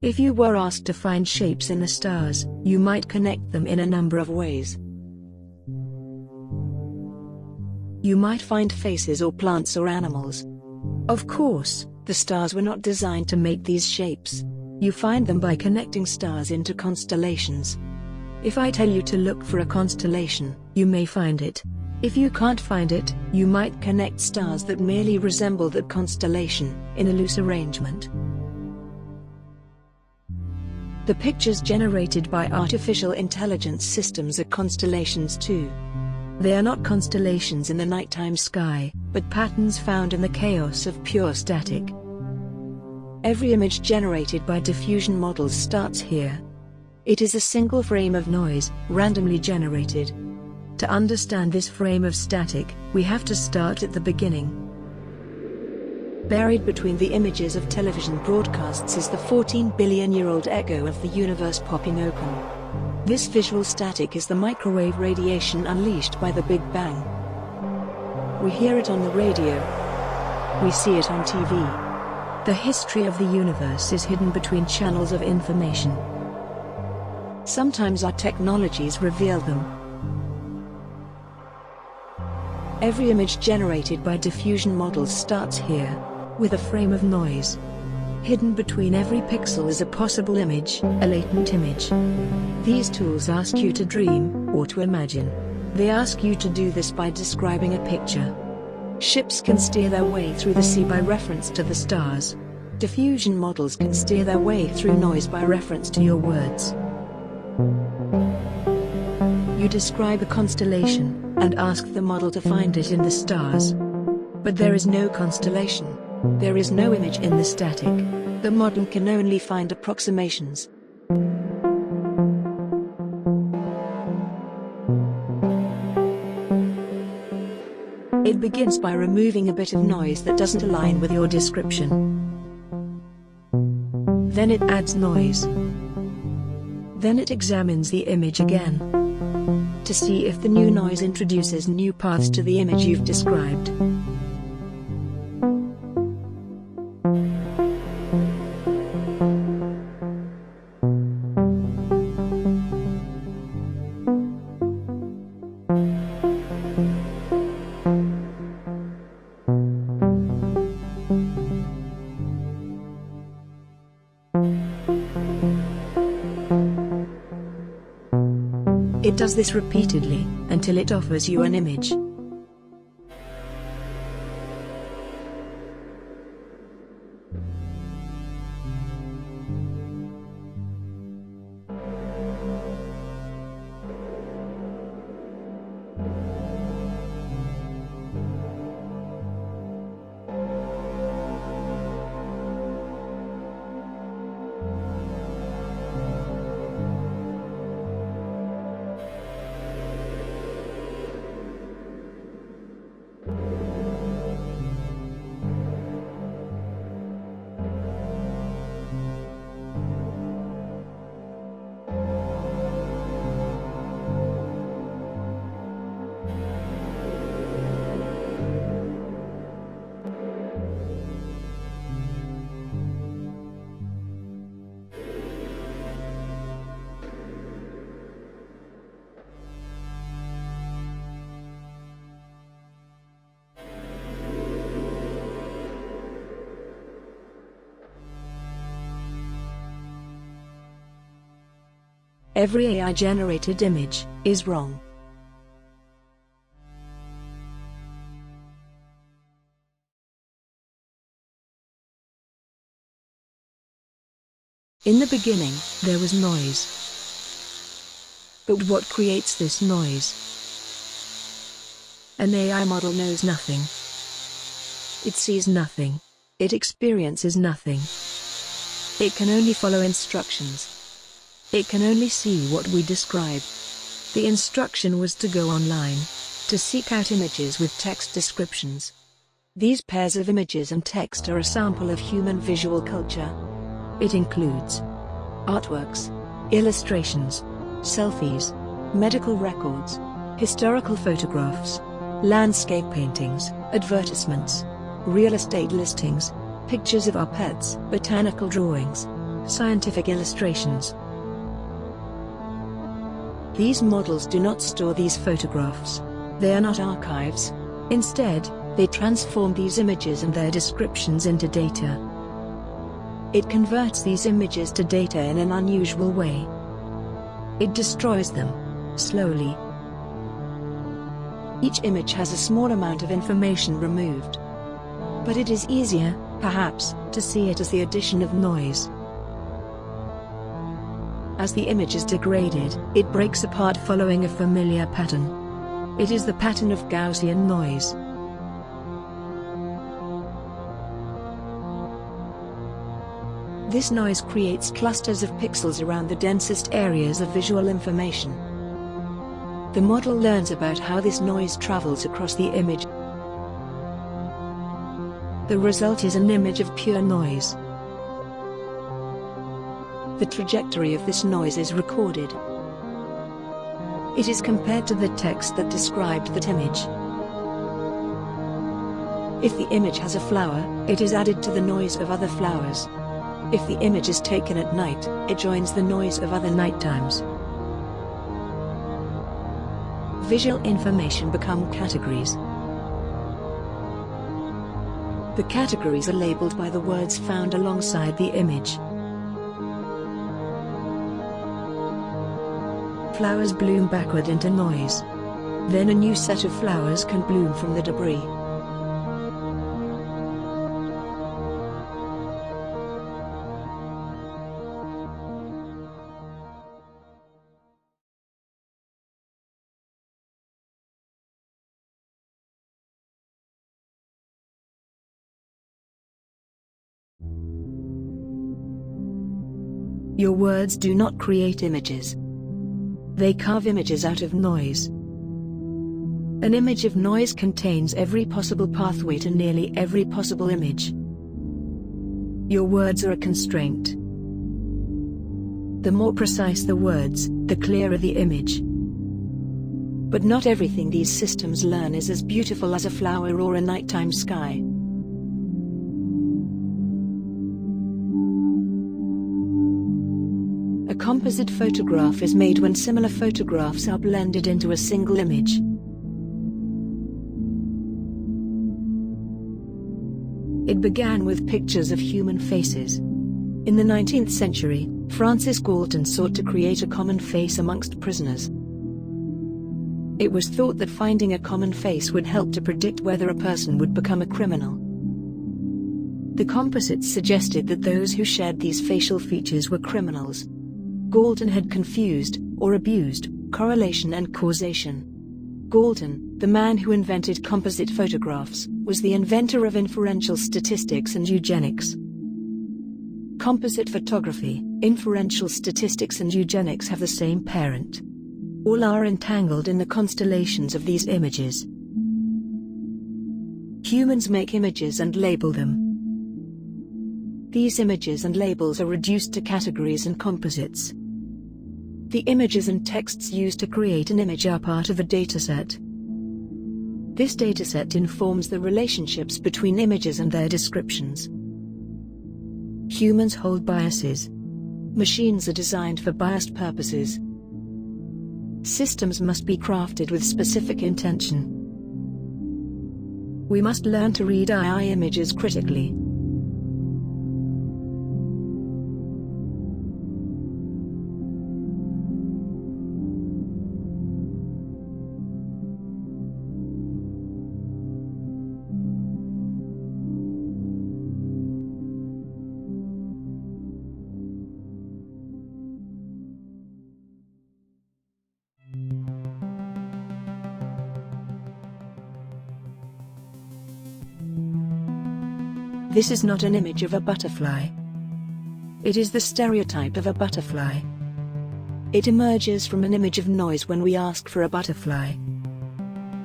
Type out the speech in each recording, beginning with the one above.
If you were asked to find shapes in the stars, you might connect them in a number of ways. You might find faces or plants or animals. Of course, the stars were not designed to make these shapes. You find them by connecting stars into constellations. If I tell you to look for a constellation, you may find it. If you can't find it, you might connect stars that merely resemble that constellation, in a loose arrangement. The pictures generated by artificial intelligence systems are constellations too. They are not constellations in the nighttime sky, but patterns found in the chaos of pure static. Every image generated by diffusion models starts here. It is a single frame of noise, randomly generated. To understand this frame of static, we have to start at the beginning. Buried between the images of television broadcasts is the 14-billion-year-old echo of the universe popping open. This visual static is the microwave radiation unleashed by the Big Bang. We hear it on the radio. We see it on TV. The history of the universe is hidden between channels of information. Sometimes our technologies reveal them. Every image generated by diffusion models starts here, with a frame of noise. Hidden between every pixel is a possible image, a latent image. These tools ask you to dream, or to imagine. They ask you to do this by describing a picture. Ships can steer their way through the sea by reference to the stars. Diffusion models can steer their way through noise by reference to your words. You describe a constellation, and ask the model to find it in the stars. But there is no constellation. There is no image in the static. The model can only find approximations. It begins by removing a bit of noise that doesn't align with your description. Then it adds noise. Then it examines the image again, to see if the new noise introduces new paths to the image you've described. It does this repeatedly, until it offers you an image. Every AI-generated image is wrong. In the beginning, there was noise. But what creates this noise? An AI model knows nothing. It sees nothing. It experiences nothing. It can only follow instructions. It can only see what we describe. The instruction was to go online, to seek out images with text descriptions. These pairs of images and text are a sample of human visual culture. It includes artworks, illustrations, selfies, medical records, historical photographs, landscape paintings, advertisements, real estate listings, pictures of our pets, botanical drawings, Scientific illustrations. These models do not store these photographs. They are not archives. Instead, they transform these images and their descriptions into data. It converts these images to data in an unusual way. It destroys them, slowly. Each image has a small amount of information removed. But it is easier, perhaps, to see it as the addition of noise. As the image is degraded, it breaks apart following a familiar pattern. It is the pattern of Gaussian noise. This noise creates clusters of pixels around the densest areas of visual information. The model learns about how this noise travels across the image. The result is an image of pure noise. The trajectory of this noise is recorded. It is compared to the text that described that image. If the image has a flower, it is added to the noise of other flowers. If the image is taken at night, it joins the noise of other nighttimes. Visual information become categories. The categories are labeled by the words found alongside the image. Flowers bloom backward into noise. Then a new set of flowers can bloom from the debris. Your words do not create images. They carve images out of noise. An image of noise contains every possible pathway to nearly every possible image. Your words are a constraint. The more precise the words, the clearer the image. But not everything these systems learn is as beautiful as a flower or a nighttime sky. A composite photograph is made when similar photographs are blended into a single image. It began with pictures of human faces. In the 19th century, Francis Galton sought to create a common face amongst prisoners. It was thought that finding a common face would help to predict whether a person would become a criminal. The composites suggested that those who shared these facial features were criminals. Galton had confused, or abused, correlation and causation. Galton, the man who invented composite photographs, was the inventor of inferential statistics and eugenics. Composite photography, inferential statistics and eugenics have the same parent. All are entangled in the constellations of these images. Humans make images and label them. These images and labels are reduced to categories and composites. The images and texts used to create an image are part of a dataset. This dataset informs the relationships between images and their descriptions. Humans hold biases. Machines are designed for biased purposes. Systems must be crafted with specific intention. We must learn to read AI images critically. This is not an image of a butterfly. It is the stereotype of a butterfly. It emerges from an image of noise when we ask for a butterfly.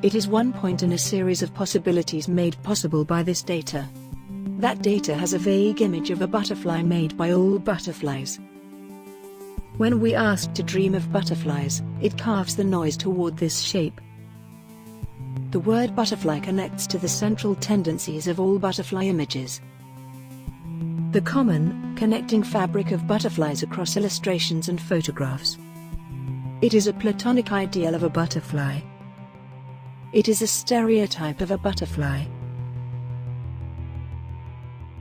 It is one point in a series of possibilities made possible by this data. That data has a vague image of a butterfly made by all butterflies. When we ask to dream of butterflies, it carves the noise toward this shape. The word butterfly connects to the central tendencies of all butterfly images. The common, connecting fabric of butterflies across illustrations and photographs. It is a platonic ideal of a butterfly. It is a stereotype of a butterfly.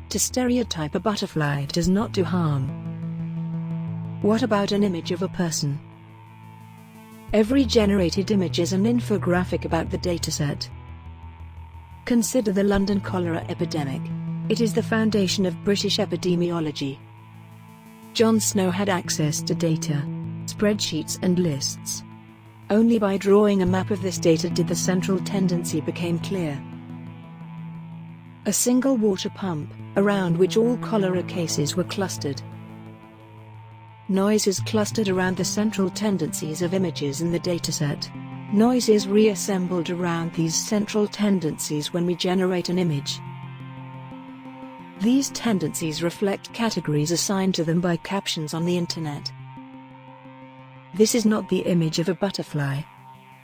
To stereotype a butterfly does not do harm. What about an image of a person? Every generated image is an infographic about the dataset. Consider the London cholera epidemic. It is the foundation of British epidemiology. Jon Snow had access to data, spreadsheets and lists. Only by drawing a map of this data did the central tendency become clear. A single water pump, around which all cholera cases were clustered. Noise is clustered around the central tendencies of images in the dataset. Noise is reassembled around these central tendencies when we generate an image. These tendencies reflect categories assigned to them by captions on the internet. This is not the image of a butterfly.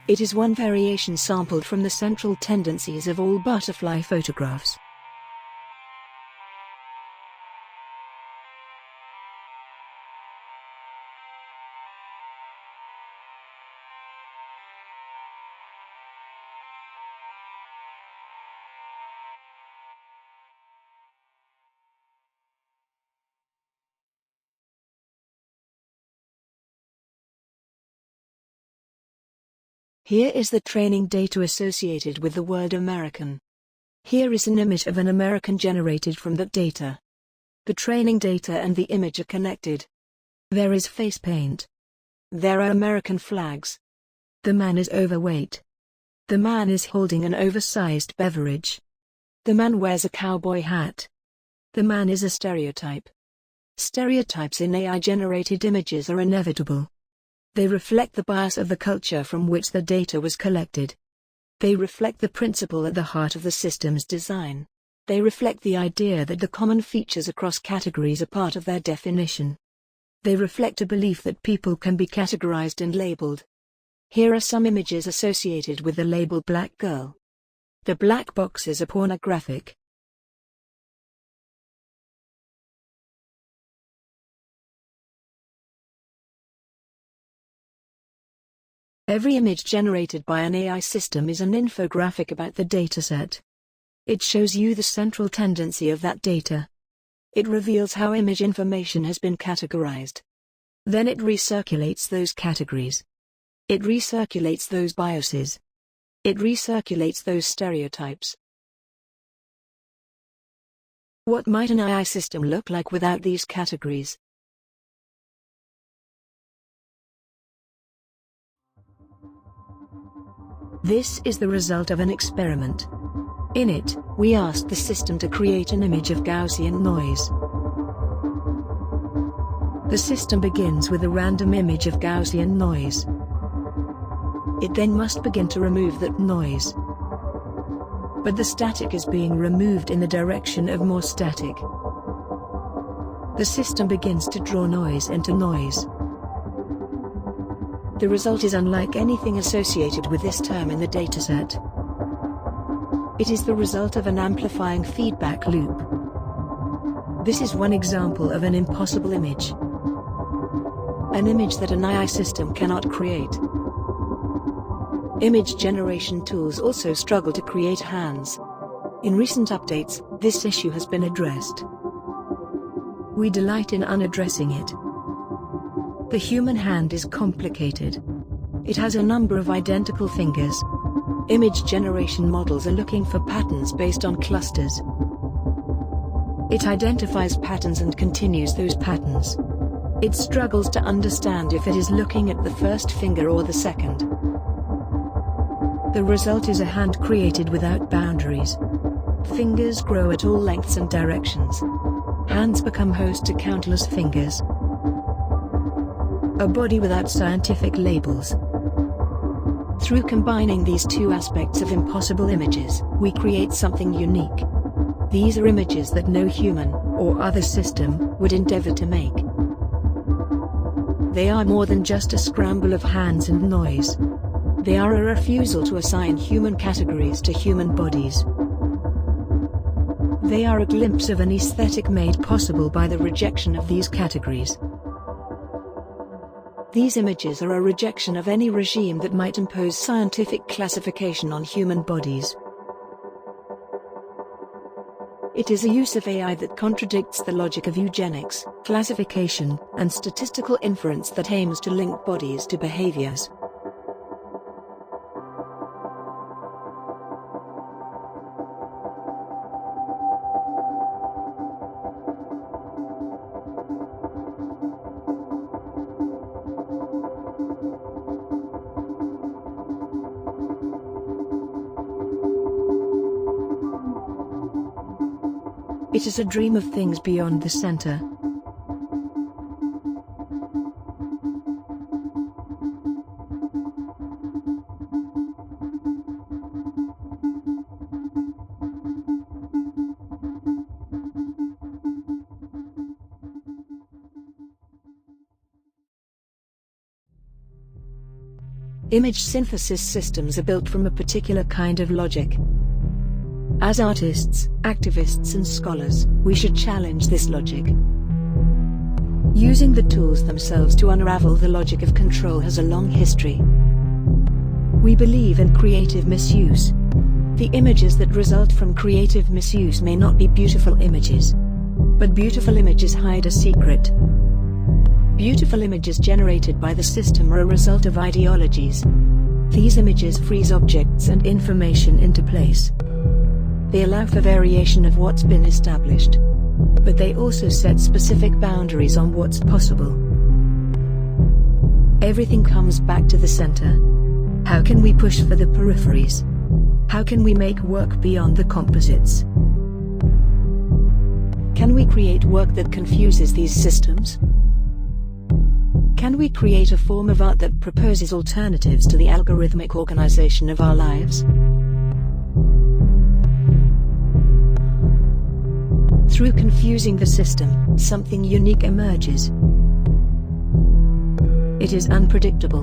It is one variation sampled from the central tendencies of all butterfly photographs. Here is the training data associated with the word American. Here is an image of an American generated from that data. The training data and the image are connected. There is face paint. There are American flags. The man is overweight. The man is holding an oversized beverage. The man wears a cowboy hat. The man is a stereotype. Stereotypes in AI-generated images are inevitable. They reflect the bias of the culture from which the data was collected. They reflect the principle at the heart of the system's design. They reflect the idea that the common features across categories are part of their definition. They reflect a belief that people can be categorized and labeled. Here are some images associated with the label black girl. The black boxes are pornographic. Every image generated by an AI system is an infographic about the dataset. It shows you the central tendency of that data. It reveals how image information has been categorized. Then it recirculates those categories. It recirculates those biases. It recirculates those stereotypes. What might an AI system look like without these categories? This is the result of an experiment. In it, we asked the system to create an image of Gaussian noise. The system begins with a random image of Gaussian noise. It then must begin to remove that noise. But the static is being removed in the direction of more static. The system begins to draw noise into noise. The result is unlike anything associated with this term in the dataset. It is the result of an amplifying feedback loop. This is one example of an impossible image. An image that an AI system cannot create. Image generation tools also struggle to create hands. In recent updates, this issue has been addressed. We delight in unaddressing it. The human hand is complicated. It has a number of identical fingers. Image generation models are looking for patterns based on clusters. It identifies patterns and continues those patterns. It struggles to understand if it is looking at the first finger or the second. The result is a hand created without boundaries. Fingers grow at all lengths and directions. Hands become host to countless fingers. A body without scientific labels. Through combining these two aspects of impossible images, we create something unique. These are images that no human, or other system, would endeavor to make. They are more than just a scramble of hands and noise. They are a refusal to assign human categories to human bodies. They are a glimpse of an aesthetic made possible by the rejection of these categories. These images are a rejection of any regime that might impose scientific classification on human bodies. It is a use of AI that contradicts the logic of eugenics, classification, and statistical inference that aims to link bodies to behaviors. It is a dream of things beyond the center. Image synthesis systems are built from a particular kind of logic. As artists, activists and scholars, we should challenge this logic. Using the tools themselves to unravel the logic of control has a long history. We believe in creative misuse. The images that result from creative misuse may not be beautiful images. But beautiful images hide a secret. Beautiful images generated by the system are a result of ideologies. These images freeze objects and information into place. They allow for variation of what's been established. But they also set specific boundaries on what's possible. Everything comes back to the center. How can we push for the peripheries? How can we make work beyond the composites? Can we create work that confuses these systems? Can we create a form of art that proposes alternatives to the algorithmic organization of our lives? Through confusing the system, something unique emerges. It is unpredictable.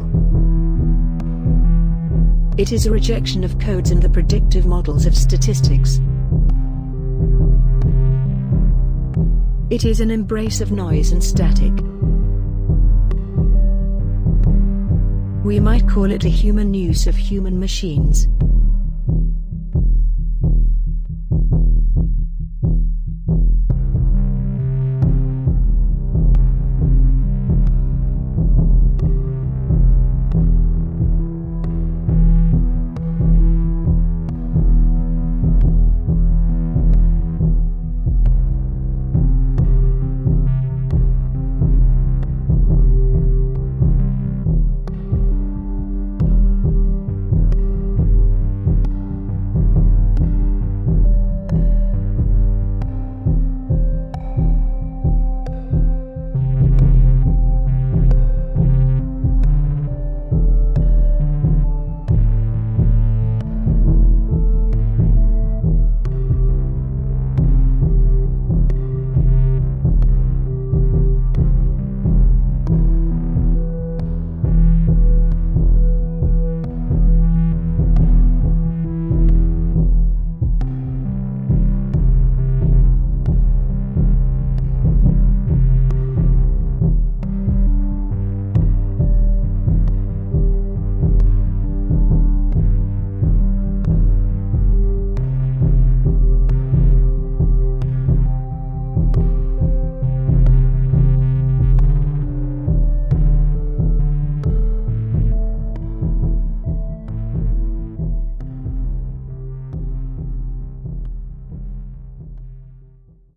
It is a rejection of codes and the predictive models of statistics. It is an embrace of noise and static. We might call it a human use of human machines.